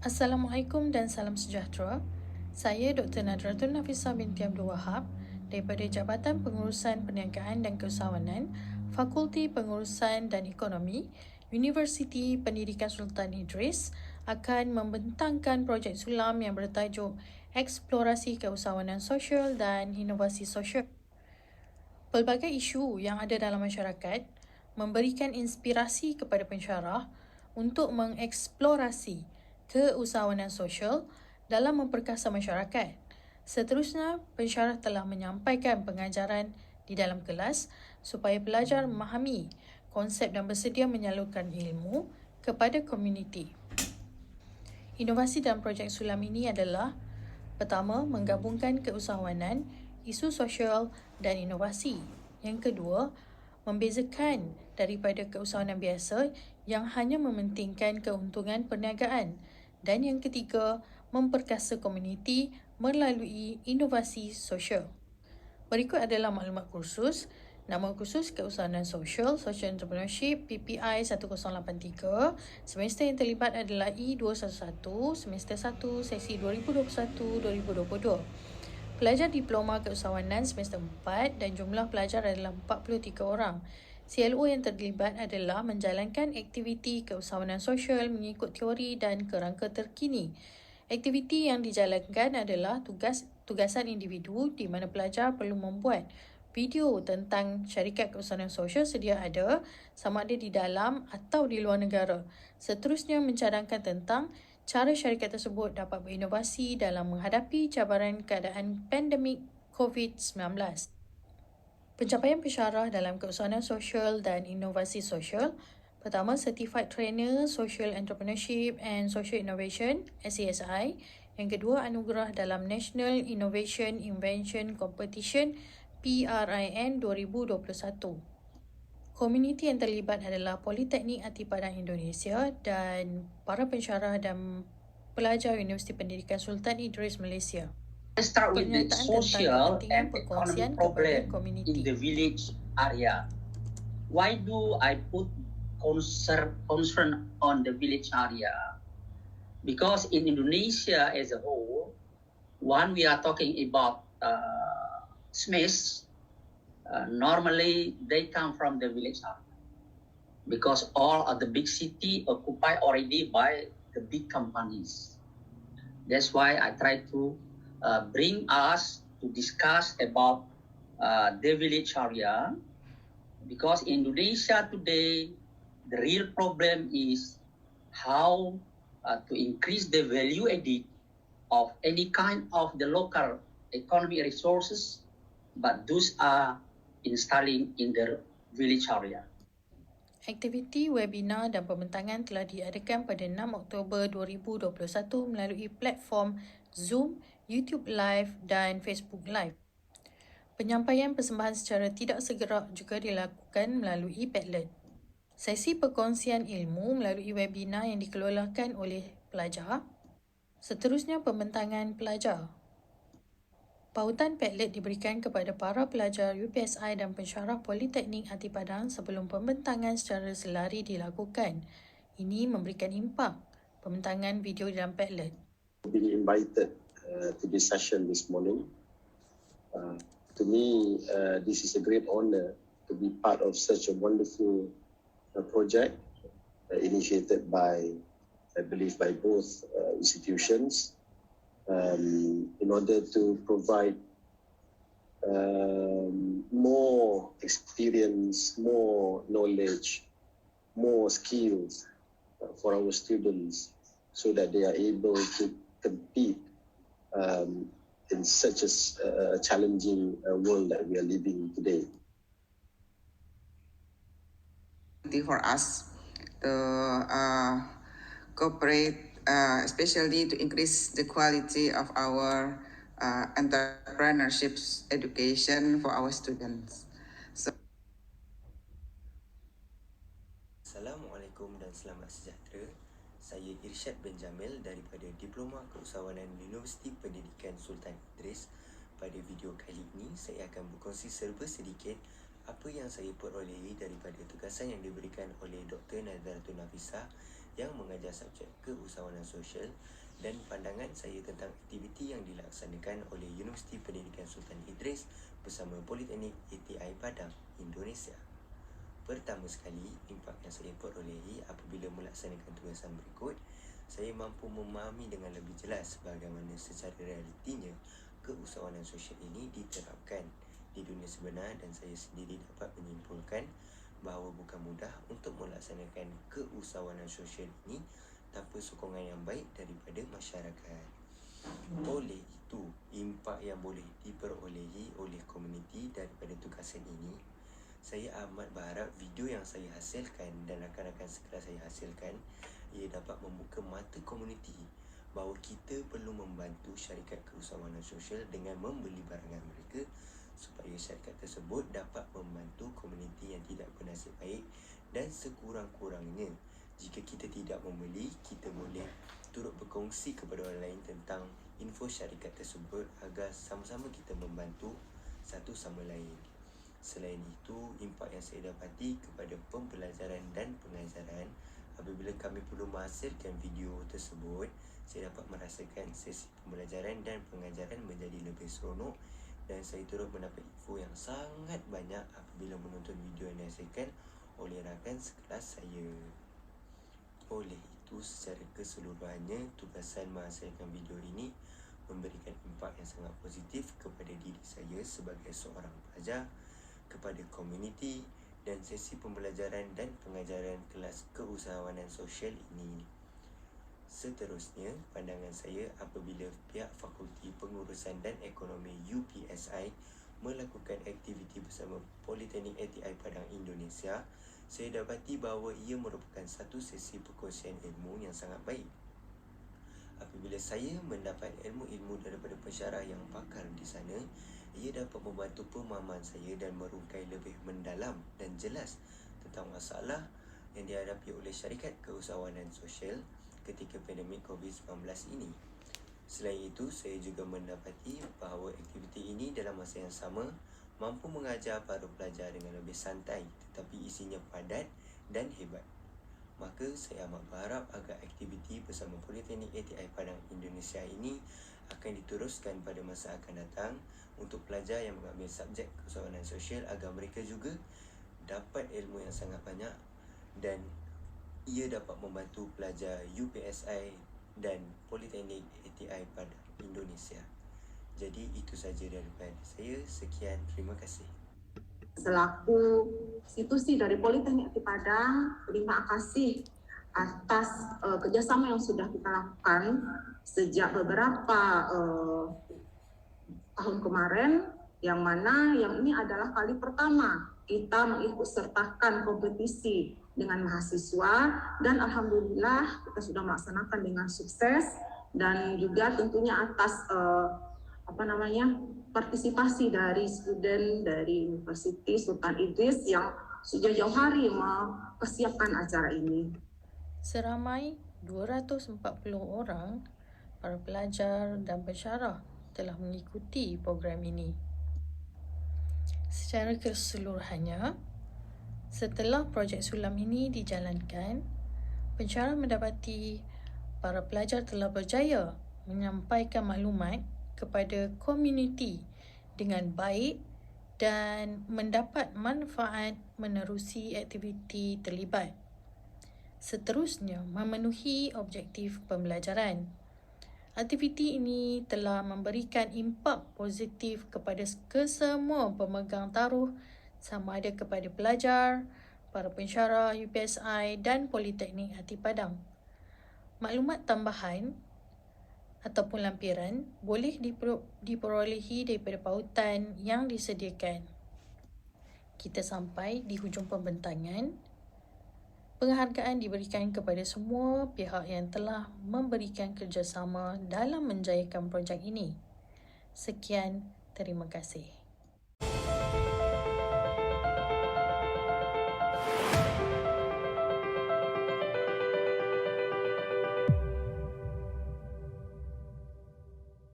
Assalamualaikum dan salam sejahtera. Saya Dr. Nadratun Nafisah binti Abdul Wahab daripada Jabatan Pengurusan Perniagaan dan Keusahawanan, Fakulti Pengurusan dan Ekonomi, Universiti Pendidikan Sultan Idris akan membentangkan projek sulam yang bertajuk Eksplorasi Keusahawanan Sosial dan Inovasi Sosial. Pelbagai isu yang ada dalam masyarakat memberikan inspirasi kepada pensyarah untuk mengeksplorasi keusahawanan sosial dalam memperkasa masyarakat. Seterusnya, pensyarah telah menyampaikan pengajaran di dalam kelas supaya pelajar memahami konsep dan bersedia menyalurkan ilmu kepada komuniti. Inovasi dalam projek sulam ini adalah: pertama, menggabungkan keusahawanan, isu sosial dan inovasi. Yang kedua, membezakan daripada keusahawanan biasa yang hanya mementingkan keuntungan perniagaan. Dan yang ketiga, memperkasa komuniti melalui inovasi sosial. Berikut adalah maklumat kursus. Nama kursus Keusahawanan Sosial, Social Entrepreneurship, PPI 1083. Semester yang terlibat adalah E211, Semester 1, Sesi 2021-2022. Pelajar Diploma Keusahawanan Semester 4 dan jumlah pelajar adalah 43 orang. CLO yang terlibat adalah menjalankan aktiviti keusahawanan sosial mengikut teori dan kerangka terkini. Aktiviti yang dijalankan adalah tugasan individu di mana pelajar perlu membuat video tentang syarikat keusahawanan sosial sedia ada, sama ada di dalam atau di luar negara. Seterusnya, mencadangkan tentang cara syarikat tersebut dapat berinovasi dalam menghadapi cabaran keadaan pandemik COVID-19. Pencapaian pensyarah dalam keusahawanan sosial dan inovasi sosial. Pertama, Certified Trainer Social Entrepreneurship and Social Innovation (SESI). Yang kedua, anugerah dalam National Innovation Invention Competition PRIN 2021. Komuniti yang terlibat adalah Politeknik Ati Padang Indonesia dan para pensyarah dan pelajar Universiti Pendidikan Sultan Idris Malaysia. Let's start with the Pernyataan social tentang kepentingan and perkongsian economic problem kepada komuniti. in the village area. Why do I put concern on the village area? Because in Indonesia as a whole, when we are talking about SMEs, normally they come from the village area. Because all of the big city occupied already by the big companies. That's why I try to bring us to discuss about the village area, because in Indonesia today, the real problem is how to increase the value added of any kind of the local economic resources, but those are installing in the village area. Aktiviti webinar dan pembentangan telah diadakan pada 6 Oktober 2021 melalui platform Zoom, YouTube Live dan Facebook Live. Penyampaian persembahan secara tidak segerak juga dilakukan melalui Padlet. Sesi perkongsian ilmu melalui webinar yang dikelolakan oleh pelajar. Seterusnya, pembentangan pelajar. Pautan Padlet diberikan kepada para pelajar UPSI dan pensyarah Politeknik Ati Padang sebelum pembentangan secara selari dilakukan. Ini memberikan impak pembentangan video dalam Padlet. Being invited to this session this morning. To me, this is a great honor to be part of such a wonderful project initiated by, I believe, by both institutions. In order to provide more experience, more knowledge, more skills for our students so that they are able to compete in such a challenging world that we are living today. For us to cooperate, especially to increase the quality of our entrepreneurship education for our students. Assalamualaikum dan selamat sejahtera. Saya Irsyad bin Jamil daripada Diploma Keusahawanan Universiti Pendidikan Sultan Idris. Pada video kali ini, saya akan berkongsi serba sedikit apa yang saya perolehi daripada tugasan yang diberikan oleh Dr. Nadratun Nafisah yang mengajar subjek keusahawanan sosial dan pandangan saya tentang aktiviti yang dilaksanakan oleh Universiti Pendidikan Sultan Idris bersama Politeknik ATI Padang, Indonesia. Pertama sekali, impak yang saya perolehi apabila melaksanakan tugasan berikut, saya mampu memahami dengan lebih jelas bagaimana secara realitinya keusahawanan sosial ini diterapkan di dunia sebenar dan saya sendiri dapat menyimpulkan bahawa bukan mudah untuk melaksanakan keusahawanan sosial ini tanpa sokongan yang baik daripada masyarakat. Oleh itu, impak yang boleh diperolehi oleh komuniti daripada tugasan ini, saya amat berharap video yang saya hasilkan dan rakan-rakan sekelas saya hasilkan, ia dapat membuka mata komuniti bahawa kita perlu membantu syarikat keusahawanan sosial dengan membeli barangan mereka supaya syarikat tersebut dapat membantu komuniti yang tidak bernasib baik, dan sekurang-kurangnya jika kita tidak membeli, kita boleh turut berkongsi kepada orang lain tentang info syarikat tersebut agar sama-sama kita membantu satu sama lain. Selain itu, impak yang saya dapati kepada pembelajaran dan pengajaran apabila kami perlu menghasilkan video tersebut, saya dapat merasakan sesi pembelajaran dan pengajaran menjadi lebih seronok dan saya turut mendapat info yang sangat banyak apabila menonton video yang dihasilkan oleh rakan sekelas saya. Oleh itu, secara keseluruhannya, tugasan menghasilkan video ini memberikan impak yang sangat positif kepada diri saya sebagai seorang pelajar, kepada komuniti dan sesi pembelajaran dan pengajaran kelas keusahawanan sosial ini. Seterusnya, pandangan saya apabila pihak Fakulti Pengurusan dan Ekonomi UPSI melakukan aktiviti bersama Politeknik ATI Padang, Indonesia, saya dapati bahawa ia merupakan satu sesi perkongsian ilmu yang sangat baik. Apabila saya mendapat ilmu-ilmu daripada pensyarah yang pakar di sana, ia dapat membantu pemahaman saya dan merungkai lebih mendalam dan jelas tentang masalah yang dihadapi oleh syarikat keusahawanan sosial ketika pandemik COVID-19 ini. Selain itu, saya juga mendapati bahawa aktiviti ini dalam masa yang sama mampu mengajar para pelajar dengan lebih santai tetapi isinya padat dan hebat. Maka saya amat berharap agar aktiviti bersama Politeknik ATI Padang, Indonesia ini akan diteruskan pada masa akan datang untuk pelajar yang mengambil subjek keusahawanan sosial agar mereka juga dapat ilmu yang sangat banyak dan ia dapat membantu pelajar UPSI dan Politeknik ATI Padang, Indonesia. Jadi itu saja daripada saya. Sekian, terima kasih. Selaku institusi dari Politeknik ATI Padang, terima kasih atas kerjasama yang sudah kita lakukan sejak beberapa tahun kemarin, yang mana yang ini adalah kali pertama kita mengikutsertakan kompetisi dengan mahasiswa, dan alhamdulillah kita sudah melaksanakan dengan sukses, dan juga tentunya atas partisipasi dari student dari Universiti Sultan Idris yang sudah jauh hari mempersiapkan acara ini. Seramai 240 orang para pelajar dan pensyarah telah mengikuti program ini. Secara keseluruhannya, setelah projek sulam ini dijalankan, pensyarah mendapati para pelajar telah berjaya menyampaikan maklumat kepada komuniti dengan baik dan mendapat manfaat menerusi aktiviti terlibat. Seterusnya, memenuhi objektif pembelajaran. Aktiviti ini telah memberikan impak positif kepada kesemua pemegang taruh sama ada kepada pelajar, para pensyarah UPSI dan Politeknik ATI Padang. Maklumat tambahan ataupun lampiran boleh diperolehi daripada pautan yang disediakan. Kita sampai di hujung pembentangan. Penghargaan diberikan kepada semua pihak yang telah memberikan kerjasama dalam menjayakan projek ini. Sekian, terima kasih.